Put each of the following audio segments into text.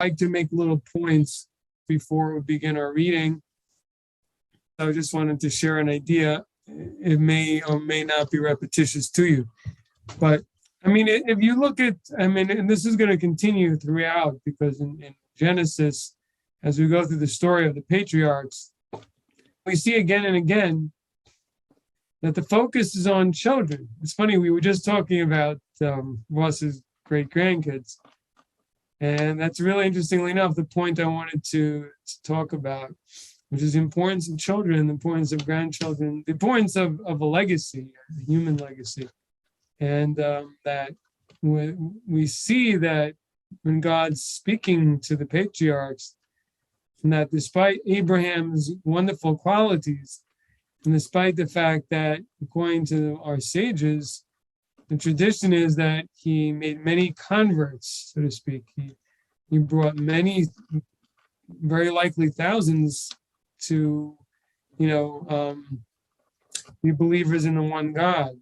like to make little points before we begin our reading. I just wanted to share an idea. It may or may not be repetitious to you, but I mean, if you look at, I mean, and this is going to continue throughout, because in Genesis, as we go through the story of the patriarchs, we see again and again that the focus is on children. It's funny, we were just talking about Ross's great grandkids. And that's really, interestingly enough, the point I wanted to talk about, which is the importance of children, the importance of grandchildren, the importance of a legacy, a human legacy. And that we see that when God's speaking to the patriarchs, and that despite Abraham's wonderful qualities, and despite the fact that, according to our sages, the tradition is that he made many converts, so to speak. He brought many, very likely thousands, to, be believers in the one God,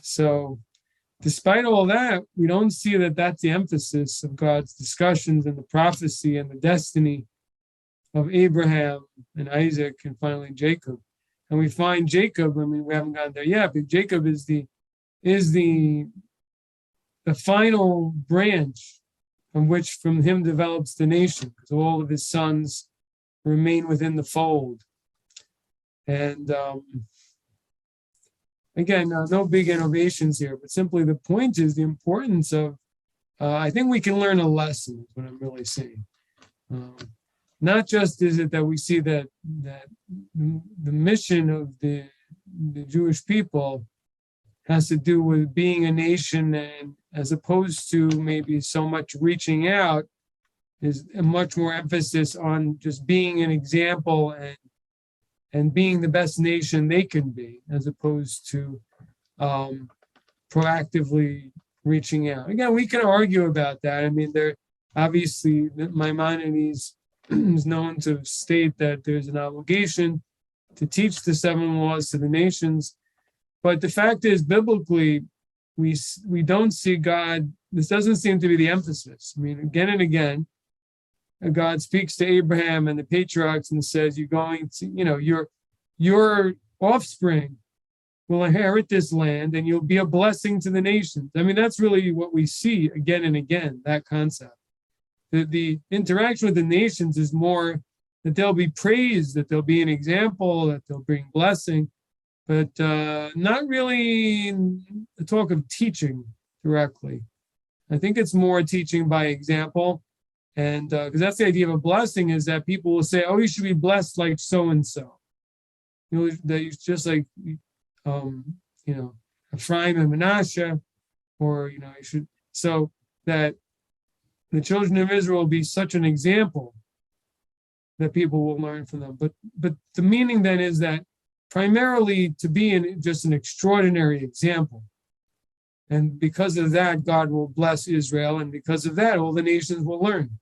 So, despite all that, we don't see that that's the emphasis of God's discussions and the prophecy and the destiny of Abraham and Isaac and finally Jacob. And we find Jacob, I mean, we haven't gotten there yet, but Jacob is the final branch from him develops the nation, because all of his sons remain within the fold. And again, no big innovations here, but simply the point is the importance of, I think we can learn a lesson, is what I'm really saying. Not just is it that we see that the mission of the Jewish people has to do with being a nation, and as opposed to maybe so much reaching out, is a much more emphasis on just being an example and being the best nation they can be, as opposed to proactively reaching out. Again, we can argue about that. I mean, there obviously Maimonides is known to state that there's an obligation to teach the 7 laws to the nations, but the fact is, biblically, we don't see God. This doesn't seem to be the emphasis. I mean, again and again, God speaks to Abraham and the patriarchs and says, "You're going to, your offspring will inherit this land, and you'll be a blessing to the nations." I mean, that's really what we see again and again, that concept. The interaction with the nations is more that they'll be praised, that they'll be an example, that they'll bring blessing, but not really the talk of teaching directly. I think it's more teaching by example, and because that's the idea of a blessing, is that people will say, "Oh, you should be blessed like so and so." That you just like, Ephraim and Manasseh, or you should, so that the children of Israel will be such an example that people will learn from them. But the meaning then is that primarily to be just an extraordinary example. And because of that, God will bless Israel. And because of that, all the nations will learn.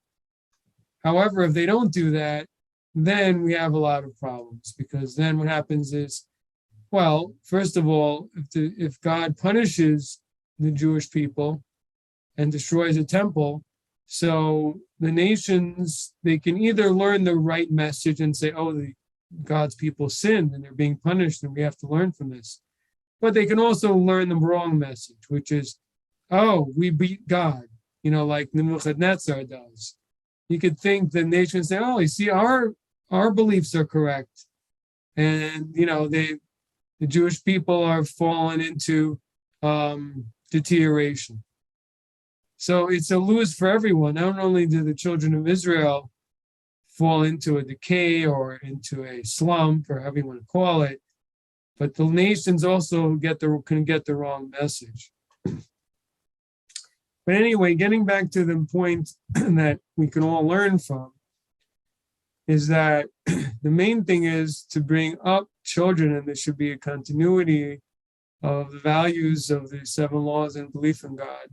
However, if they don't do that, then we have a lot of problems. Because then what happens is, well, first of all, if God punishes the Jewish people and destroys the temple, so the nations, they can either learn the right message and say, "Oh, God's people sinned and they're being punished and we have to learn from this." But they can also learn the wrong message, which is, "Oh, we beat God," like Nebuchadnezzar does. You could think the nations say, "Oh, you see, our beliefs are correct." And, the Jewish people are fallen into deterioration. So it's a lose for everyone. Not only do the children of Israel fall into a decay or into a slump, or however you want to call it, but the nations also can get the wrong message. But anyway, getting back to the point that we can all learn from, is that the main thing is to bring up children, and there should be a continuity of the values of the 7 laws and belief in God.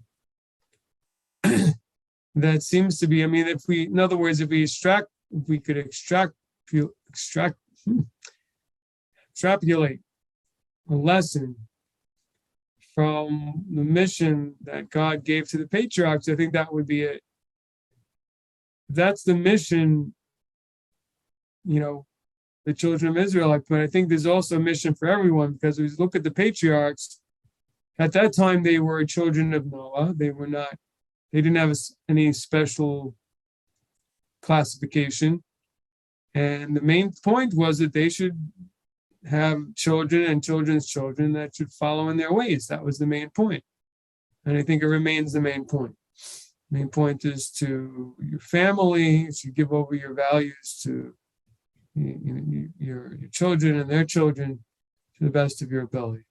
That seems to be, I mean, if we could extrapolate a lesson from the mission that God gave to the patriarchs, I think that would be it. that's the mission, the children of Israel. But I think there's also a mission for everyone, because we look at the patriarchs. At that time, they were children of Noah. They didn't have any special classification. And the main point was that they should have children and children's children that should follow in their ways. That was the main point. And I think it remains the main point. The main point is to your family, to give over your values to your children and their children to the best of your ability,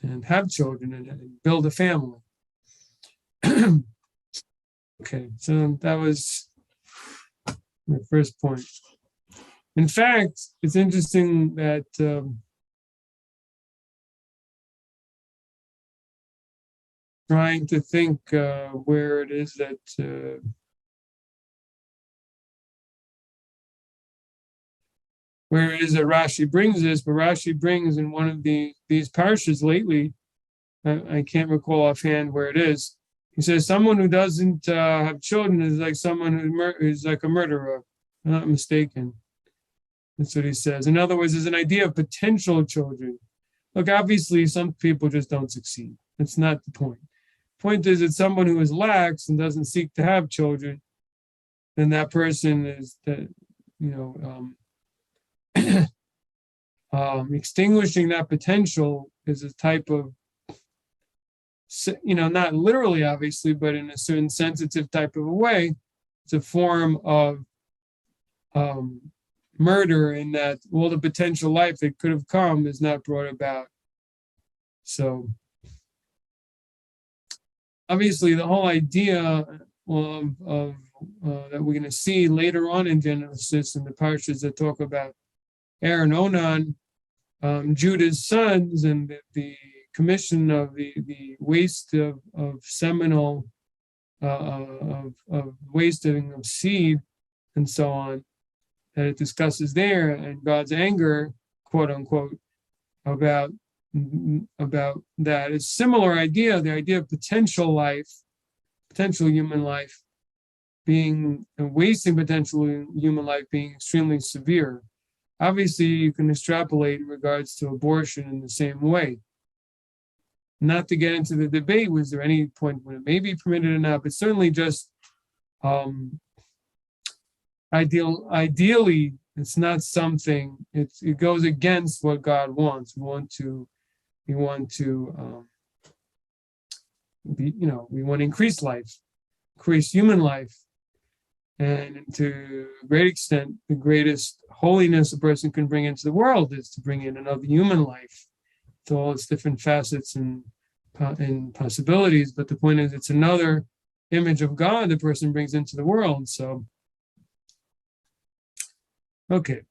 and have children and build a family. Okay, so that was my first point. In fact, it's interesting that trying to think where it is that Rashi brings this, but Rashi brings in one of these parshas lately, I can't recall offhand where it is. He says someone who doesn't have children is like someone who's like a murderer. I'm not mistaken. That's what he says. In other words, there's an idea of potential children. Look, obviously, some people just don't succeed. That's not the point. The point is that someone who is lax and doesn't seek to have children, then that person is extinguishing that potential is a type of, not literally, obviously, but in a certain sensitive type of a way, it's a form of murder, in that all the potential life that could have come is not brought about. So obviously the whole idea of that we're going to see later on in Genesis, in the parshas that talk about and Onan, Judah's sons, and the commission of the waste of seminal, of wasting of seed, and so on, that it discusses there, and God's anger, quote unquote, about that. It's similar idea, the idea of potential life, potential human life being, wasting potential human life being extremely severe. Obviously, you can extrapolate in regards to abortion in the same way. Not to get into the debate, was there any point when it may be permitted or not, but certainly just ideally, it's not something, it goes against what God wants. We want to increase life, increase human life. And to a great extent, the greatest holiness a person can bring into the world is to bring in another human life, to all its different facets and possibilities. But the point is, it's another image of God the person brings into the world. So, okay.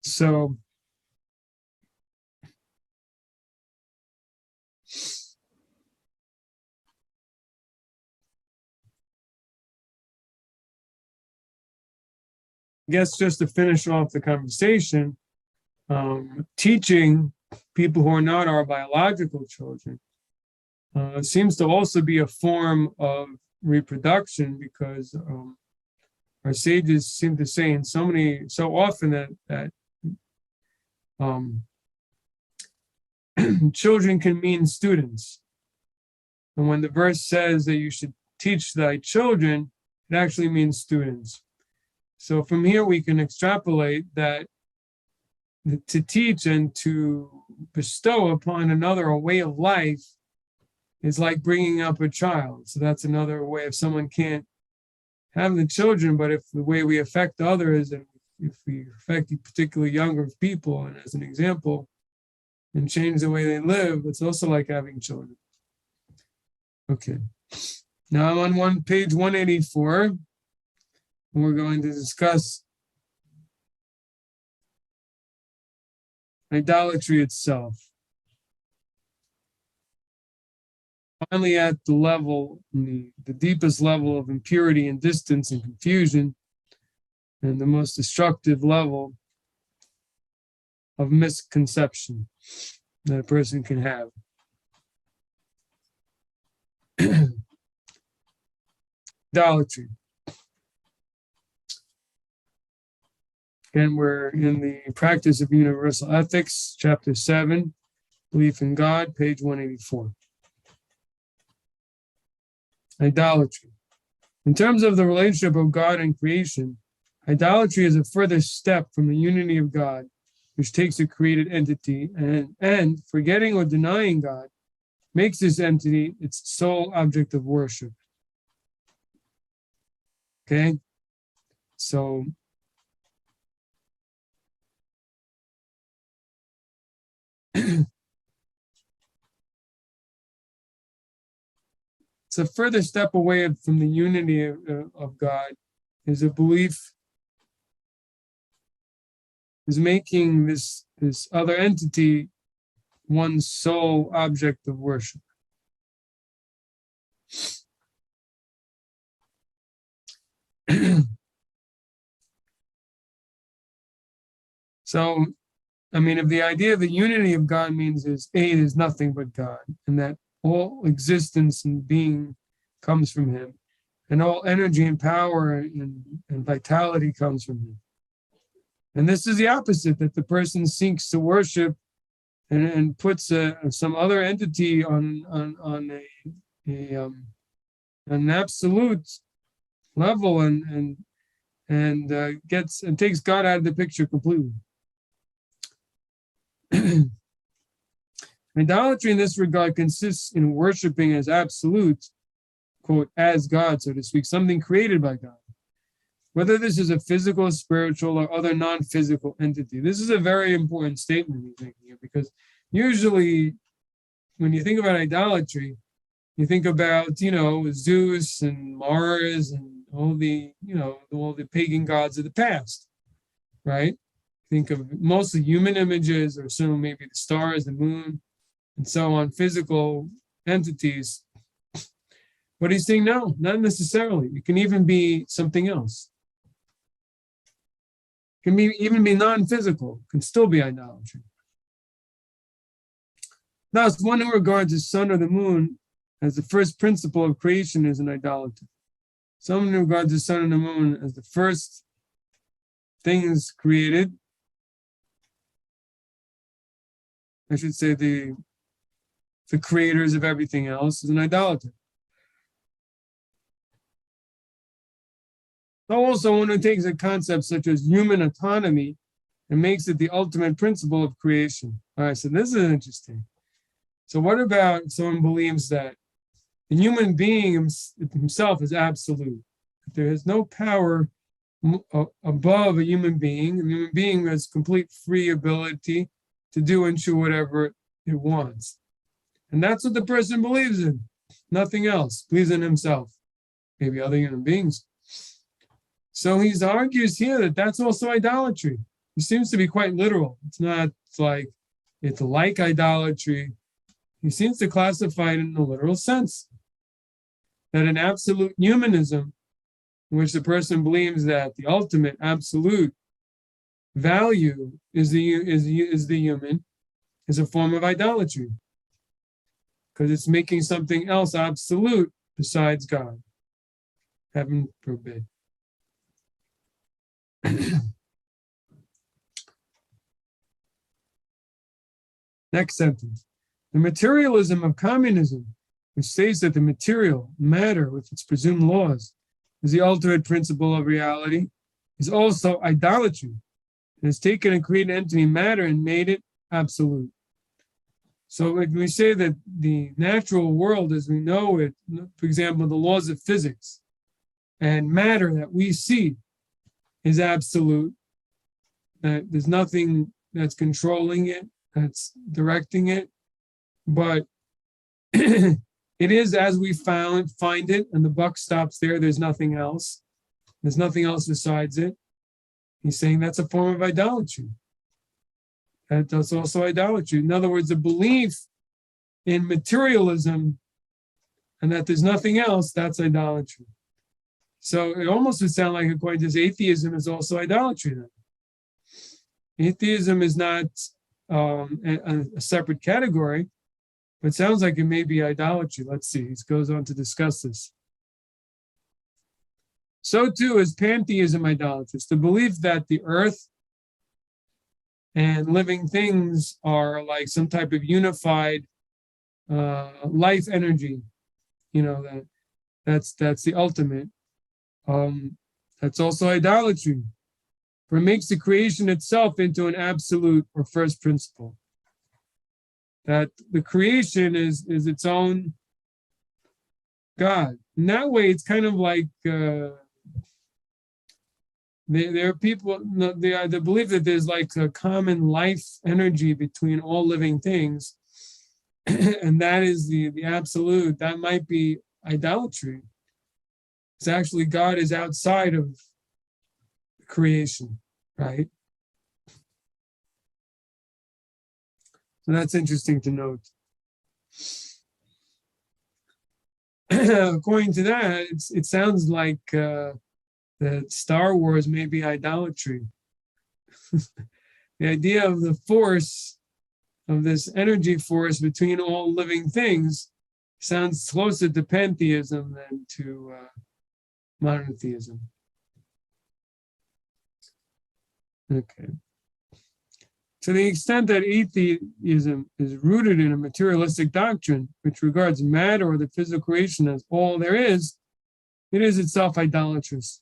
So, I guess just to finish off the conversation, teaching people who are not our biological children seems to also be a form of reproduction, because our sages seem to say so often that children can mean students. And when the verse says that you should teach thy children, it actually means students. So from here we can extrapolate that to teach and to bestow upon another a way of life is like bringing up a child. So that's another way. If someone can't have the children, but if the way we affect others, and if we affect particularly younger people, and as an example, and change the way they live, it's also like having children. Okay. Now I'm on page 184, and we're going to discuss idolatry itself. Finally, at the level, the deepest level of impurity and distance and confusion, and the most destructive level of misconception that a person can have. Idolatry. Again, we're in the Practice of Universal Ethics, Chapter 7, Belief in God, page 184. Idolatry. In terms of the relationship of God and creation, idolatry is a further step from the unity of God, which takes a created entity and forgetting or denying God, makes this entity its sole object of worship. Okay? So, it's a further step away from the unity of God, is a belief, is making this other entity one's sole object of worship. So, I mean, if the idea of the unity of God means is nothing but God, and that all existence and being comes from Him, and all energy and power and vitality comes from Him. And this is the opposite, that the person seeks to worship and puts some other entity on an absolute level and takes God out of the picture completely. Idolatry in this regard consists in worshiping as absolute, quote, as God, so to speak, something created by God. Whether this is a physical, spiritual, or other non-physical entity. This is a very important statement you're thinking here, because usually when you think about idolatry, you think about, Zeus and Mars and all the pagan gods of the past, right? Think of mostly human images, or some maybe the stars, the moon, and so on, physical entities. But he's saying, no, not necessarily. It can even be something else. It can even be non-physical, can still be idolatry. Thus, one who regards the sun or the moon as the first principle of creation is an idolater. Someone who regards the sun and the moon as the first things created, I should say the creators of everything else, is an idolater. Also, one who takes a concept such as human autonomy and makes it the ultimate principle of creation. All right, so this is interesting. So what about someone believes that the human being himself is absolute? There is no power above a human being. A human being has complete free ability to do and choose whatever it wants. And that's what the person believes in. Nothing else. Believes in himself. Maybe other human beings. So he argues here that that's also idolatry. He seems to be quite literal. It's not like it's like idolatry. He seems to classify it in a literal sense. That an absolute humanism, in which the person believes that the ultimate absolute value is the human, is a form of idolatry. Because it's making something else absolute besides God. Heaven forbid. Next sentence. The materialism of communism, which states that the material, matter with its presumed laws, is the ultimate principle of reality, is also idolatry. It has taken a created entity, matter, and made it absolute. So when we say that the natural world as we know it, for example, the laws of physics and matter that we see is absolute, that there's nothing that's controlling it, that's directing it, but it is as we find it, and the buck stops there. There's nothing else. There's nothing else besides it. He's saying that's a form of idolatry. That's also idolatry. In other words, a belief in materialism and that there's nothing else, that's idolatry. So it almost would sound like, according to this, atheism is also idolatry then. Atheism is not a separate category. But it sounds like it may be idolatry. Let's see. He goes on to discuss this. So too is pantheism idolatrous. The belief that the earth and living things are like some type of unified life energy. That's the ultimate. That's also idolatry, for it makes the creation itself into an absolute or first principle. That the creation is its own God. In that way, it's kind of like there are people they believe that there's like a common life energy between all living things, and that is the absolute. That might be idolatry. It's actually God is outside of creation, right? So that's interesting to note. According to that, it sounds like that Star Wars may be idolatry. The idea of the force, of this energy force between all living things, sounds closer to pantheism than to monotheism. Okay. To the extent that atheism is rooted in a materialistic doctrine, which regards matter or the physical creation as all there is, it is itself idolatrous.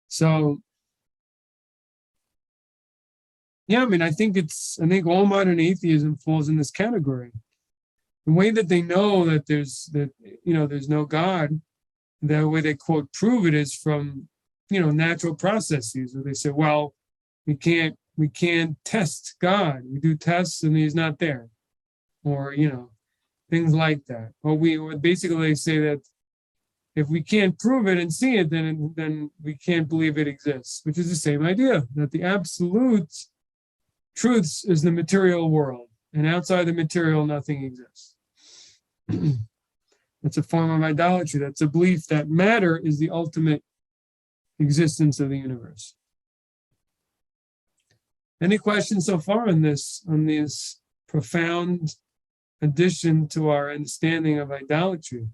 So, yeah, I think all modern atheism falls in this category. The way that they know that there's no God, the way they quote prove it is from natural processes, where they say, well, we can't test God. We do tests and he's not there, or things like that. Or basically they say that if we can't prove it and see it, then we can't believe it exists, which is the same idea, that the absolute truths is the material world, and outside the material, nothing exists. That's a form of idolatry. That's a belief that matter is the ultimate existence of the universe. Any questions so far on this profound addition to our understanding of idolatry?